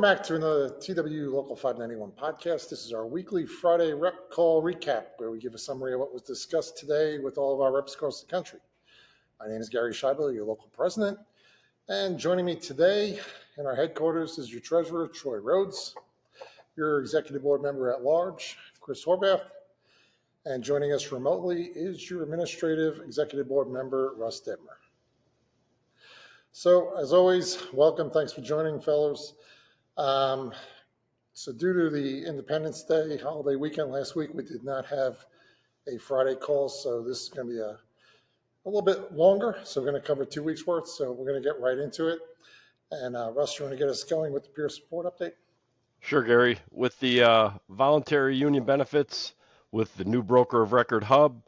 back to another TWU Local 591 podcast. This is our weekly Friday rep call recap where we give a summary of what was discussed today with all of our reps across the country. My name is Gary Scheibel, your local president, and joining me today in our headquarters is your treasurer, Troy Rhodes, your executive board member at large, Chris Horvath, and joining us remotely is your administrative executive board member, Russ Detmer. So, as always, welcome. Thanks for joining, fellows. So due to the Independence Day holiday weekend last week, we did not have a Friday call. So this is going to be a little bit longer. So we're going to cover 2 weeks worth. So we're going to get right into it. And Russ, you want to get us going with the peer support update? Sure, Gary. With the voluntary union benefits, with the new broker of record hub,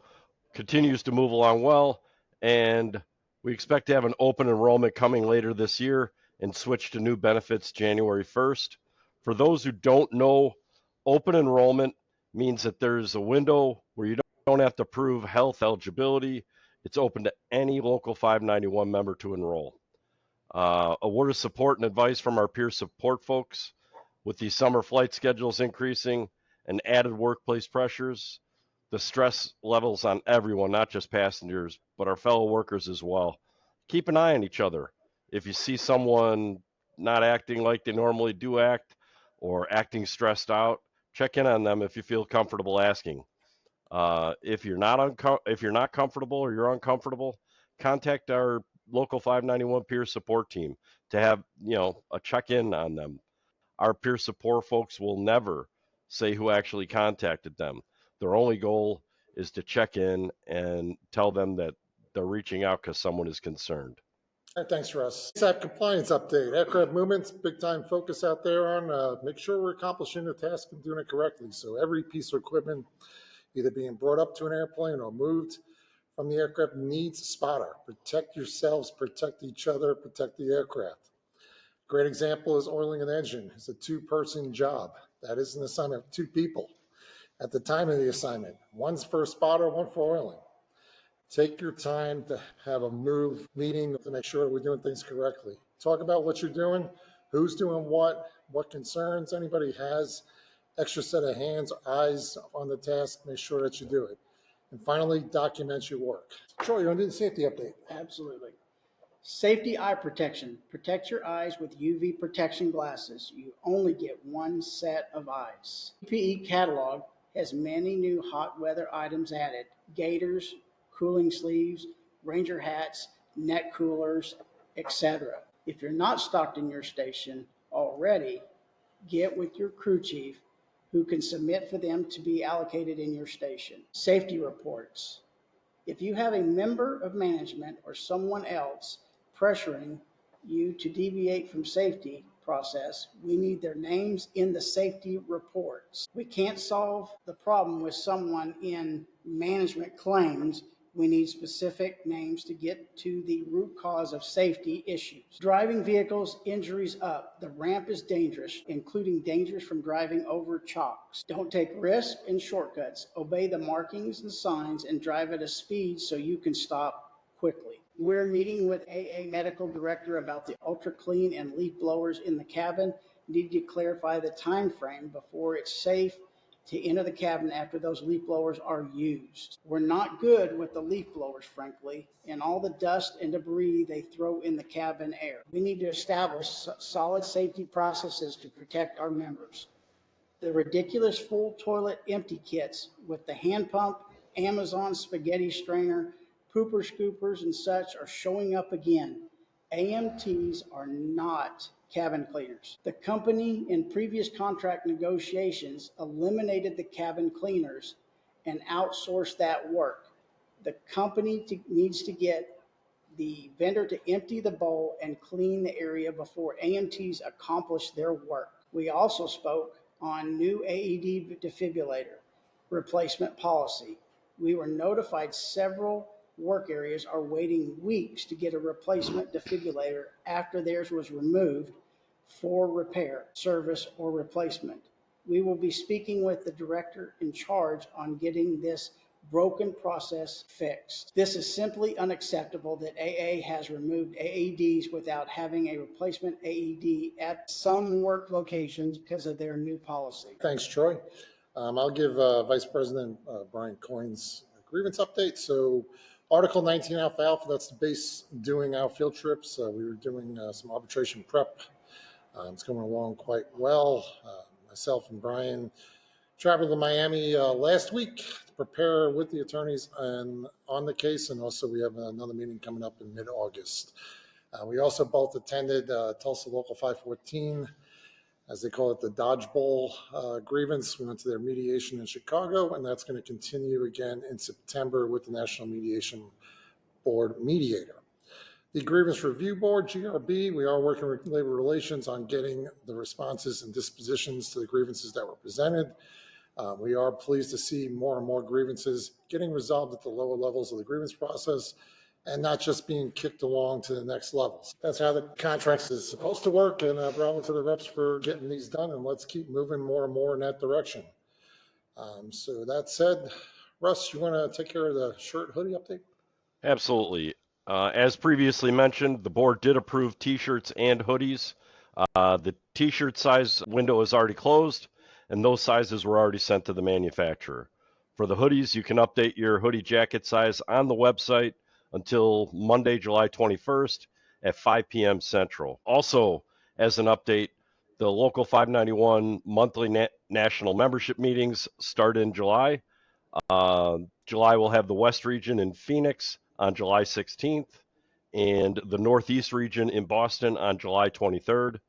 continues to move along well. And we expect to have an open enrollment coming later this year and switch to new benefits January 1st. For those who don't know, open enrollment means that there's a window where you don't have to prove health eligibility. It's open to any local 591 member to enroll. A word of support and advice from our peer support folks. With these summer flight schedules increasing and added workplace pressures, the stress levels on everyone, not just passengers, but our fellow workers as well. Keep an eye on each other. If you see someone not acting like they normally do act or acting stressed out, check in on them if you feel comfortable asking. If you're not comfortable or you're uncomfortable, contact our local 591 peer support team to have a check-in on them. Our peer support folks will never say who actually contacted them. Their only goal is to check in and tell them that they're reaching out because someone is concerned. All right, thanks, Russ. ASAP compliance update. Aircraft movements, big time focus out there on make sure we're accomplishing the task and doing it correctly. So every piece of equipment either being brought up to an airplane or moved from the aircraft needs a spotter. Protect yourselves, protect each other, protect the aircraft. Great example is oiling an engine. It's a 2-person job. That is an assignment of 2 people at the time of the assignment. One's for a spotter, one for oiling. Take your time to have a meeting to make sure we're doing things correctly. Talk about what you're doing, who's doing what concerns anybody has, extra set of hands, eyes on the task, make sure that you do it. And finally, document your work. Troy, you want to do the safety update? Absolutely. Safety eye protection. Protect your eyes with UV protection glasses. You only get one set of eyes. PPE catalog has many new hot weather items added. Gaiters, cooling sleeves, ranger hats, neck coolers, etc. If you're not stocked in your station already, get with your crew chief who can submit for them to be allocated in your station. Safety reports. If you have a member of management or someone else pressuring you to deviate from safety process, we need their names in the safety reports. We can't solve the problem with someone in management claims. We need specific names to get to the root cause of safety issues. Driving vehicles, injuries up. The ramp is dangerous, including dangers from driving over chocks. Don't take risks and shortcuts. Obey the markings and signs and drive at a speed so you can stop quickly. We're meeting with AA Medical Director about the ultra clean and leaf blowers in the cabin. Need to clarify the time frame before it's safe to enter the cabin after those leaf blowers are used. We're not good with the leaf blowers, frankly, and all the dust and debris they throw in the cabin air. We need to establish solid safety processes to protect our members. The ridiculous full toilet empty kits with the hand pump, Amazon spaghetti strainer, pooper scoopers and such are showing up again. AMTs are not cabin cleaners. The company in previous contract negotiations eliminated the cabin cleaners and outsourced that work. The company needs to get the vendor to empty the bowl and clean the area before AMTs accomplish their work. We also spoke on new AED defibrillator replacement policy. We were notified several work areas are waiting weeks to get a replacement defibrillator after theirs was removed for repair, service, or replacement. We will be speaking with the director in charge on getting this broken process fixed. This is simply unacceptable that AA has removed AEDs without having a replacement AED at some work locations because of their new policy. Thanks, Troy. I'll give Vice President Brian Coyne's grievance update. So Article 19 Alpha, that's the base doing our field trips. We were doing some arbitration prep. It's going along quite well. Myself and Brian traveled to Miami last week to prepare with the attorneys on the case, and also we have another meeting coming up in mid-August. We also both attended Tulsa Local 514, as they call it, the Dodgeball grievance. We went to their mediation in Chicago, and that's going to continue again in September with the National Mediation Board mediator. The Grievance Review Board, GRB, we are working with Labor Relations on getting the responses and dispositions to the grievances that were presented. We are pleased to see more and more grievances getting resolved at the lower levels of the grievance process and not just being kicked along to the next levels. That's how the contract is supposed to work, and bravo to the reps for getting these done, and let's keep moving more and more in that direction. So that said, Russ, you want to take care of the shirt hoodie update? Absolutely. As previously mentioned, the board did approve t-shirts and hoodies. The t-shirt size window is already closed, and those sizes were already sent to the manufacturer. For the hoodies, you can update your hoodie jacket size on the website until Monday, July 21st at 5 p.m. Central. Also, as an update, the Local 591 monthly national membership meetings start in July. July will have the West region in Phoenix on July 16th and the Northeast region in Boston on July 23rd.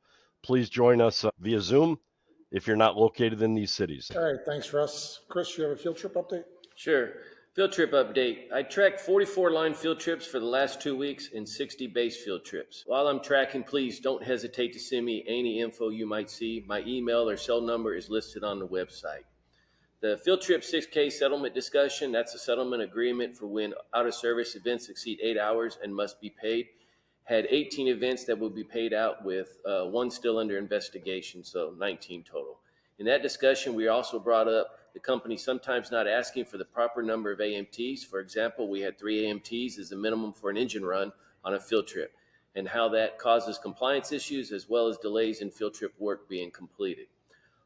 Please join us via Zoom if you're not located in these cities. All right, thanks, Russ. Chris, you have a field trip update? Sure. Field trip update. I tracked 44 line field trips for the last 2 weeks and 60 base field trips. While I'm tracking, please don't hesitate to send me any info you might see. My email or cell number is listed on the website. The field trip 6K settlement discussion, that's a settlement agreement for when out-of-service events exceed 8 hours and must be paid. Had 18 events that will be paid out with one still under investigation, so 19 total. In that discussion, we also brought up the company sometimes not asking for the proper number of AMTs. For example, we had 3 AMTs as the minimum for an engine run on a field trip, and how that causes compliance issues as well as delays in field trip work being completed.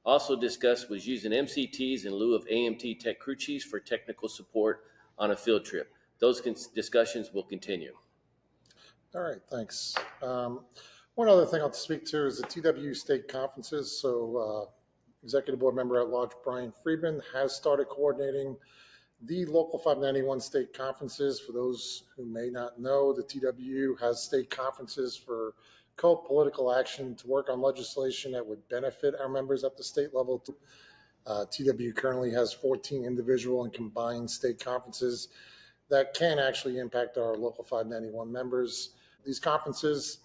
Also discussed was using MCTs in lieu of AMT tech crew chiefs for technical support on a field trip. Those discussions will continue. All right, thanks. One other thing I'll speak to is the TWU State Conferences. So Executive Board Member at Large Brian Friedman has started coordinating the Local 591 State Conferences. For those who may not know, the TWU has state conferences for political action to work on legislation that would benefit our members at the state level. TWU currently has 14 individual and combined state conferences that can actually impact our Local 591 members. These conferences,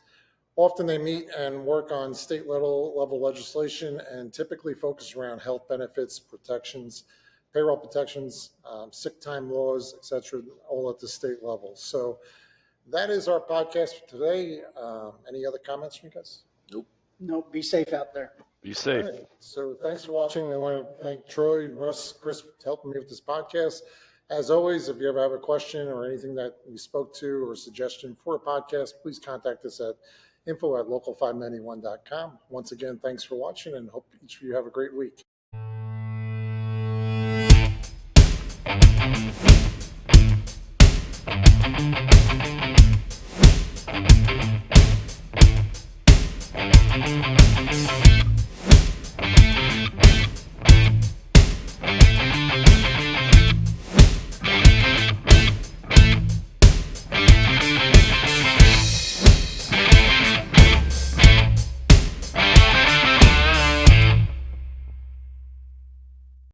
often they meet and work on state level legislation and typically focus around health benefits, protections, payroll protections, sick time laws, etc., all at the state level. So that is our podcast for today. Any other comments from you guys? Nope. Be safe out there. Be safe. All right. So thanks for watching. I want to thank Troy, Russ, Chris for helping me with this podcast. As always, if you ever have a question or anything that we spoke to or a suggestion for a podcast, please contact us at info@local591.com. Once again, thanks for watching and hope each of you have a great week.